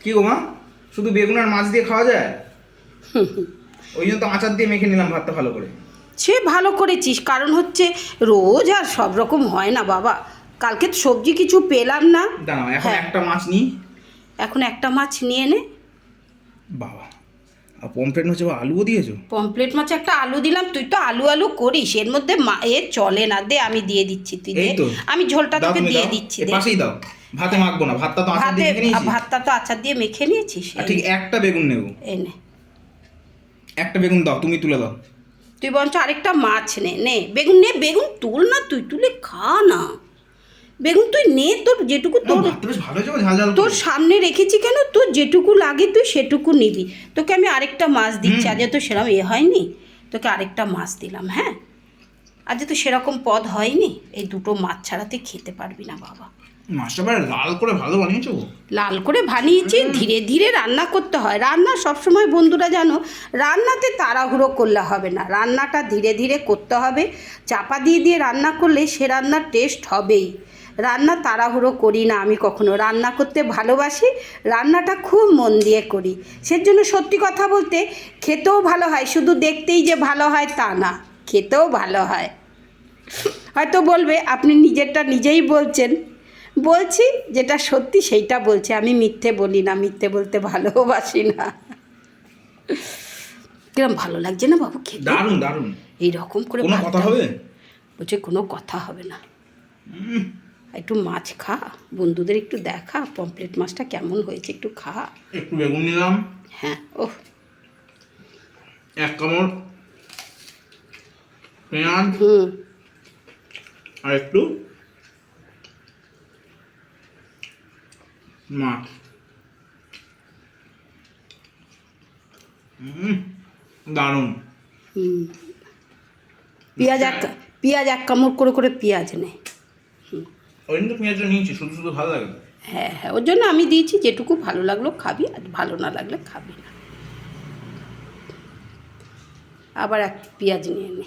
কি গো মা, শুধু বেগুন আর মাছ দিয়ে খাওয়া যায়? ওই জন্য তো আচার দিয়ে মেখে নিলাম ভাতটা ভালো করে। সে ভালো করেছিস, কারণ হচ্ছে রোজ আর সব রকম হয় না বাবা। কালকে সবজি কিছু পেলাম না। দাঁড়াও, এখন হ্যাঁ, একটা মাছ নিই। এখন একটা মাছ নিয়ে নে। বাবা, আর পমফ্রেট হচ্ছে বা আলুও দিয়েছো? পমপ্লেট মাছে একটা আলু দিলাম। তুই তো আলু আলু করিস, এর মধ্যে এ চলে না। দে, আমি দিয়ে দিচ্ছি, তুই দে। এই তো আমি ঝোলটা দাও, তোকে তুমি দিয়ে দাও, দিচ্ছি, এর দে। পাশেই দাও। ভাতে মাখবো না, ভাতটা তো আচার দিয়ে মেখে নিয়েছি। ভাতটা তো আচার দিয়ে মেখে নিয়েছিস। আর ঠিক একটা বেগুন নেবো। এনে একটা বেগুন দাও, তুমি তুলে দাও। তুই বরঞ্চ আরেকটা মাছ নে। নে বেগুন নে, বেগুন তুল না, তুই তুলে খা না। বেগুন তুই নে, তোর যেটুকু তোর ভাতটা বেশ ভালো হয়েছে, ঝাল ঝাল তোর সামনে রেখেছি কেন, তোর যেটুকু লাগে তুই সেটুকু নিবি। তোকে আমি আরেকটা মাছ দিচ্ছি, আজ তো সেরকম হয়নি, তোকে আরেকটা মাছ দিলাম। হ্যাঁ, আজ তো সেরকম পদ হয়নি, এই দুটো মাছ ছাড়া তুই খেতে পারবি না বাবা। মাছটা বেশ লাল করে ভালো বানিয়েছো। লাল করে বানিয়েছি, ধীরে ধীরে রান্না করতে হয়। রান্না সবসময় বন্ধুরা জানো, রান্নাতে তাড়াহুড়ো করলে হবে না, রান্নাটা ধীরে ধীরে করতে হবে। চাপা দিয়ে দিয়ে রান্না করলে সে রান্নার টেস্ট হবেই। রান্না তাড়াহুড়ো করি না আমি কখনো, রান্না করতে ভালোবাসি, রান্নাটা খুব মন দিয়ে করি। সেজন্য সত্যি কথা বলতে খেতেও ভালো হয়, শুধু দেখতেই যে ভালো হয় তা না, খেতেও ভালো হয়। হয়তো বলবে আপনি নিজেরটা নিজেই বলছেন, বলছি যেটা সত্যি সেইটা বলছি, আমি মিথ্যে বলি না, মিথ্যে বলতে ভালোবাসি না। কিরম ভালো লাগছে না বাবু খেতে? দারুণ দারুণ। এইরকম করে কোনো কথা হবে? বলছে কোনো কথা হবে না। একটু মাছ খা, বন্ধুদের একটু দেখা পমপ্লেট মাছটা কেমন হয়েছে, একটু খা। একটু বেগুন নিলাম। হ্যাঁ, ওহ, এক কামড় পেঁয়াজ আর একটু মাছ। দারুণ। পেঁয়াজ এক কামড় করে করে পেঁয়াজ নে। ওই জন্য তো পেঁয়াজটা নিয়েছি, শুধু শুধু ভালো লাগে না। হ্যাঁ হ্যাঁ, ওর জন্য আমি দিয়েছি, যেটুকু ভালো লাগলো খাবি, আর ভালো না লাগলে খাবি না। আবার এক পেঁয়াজ নিয়ে নে।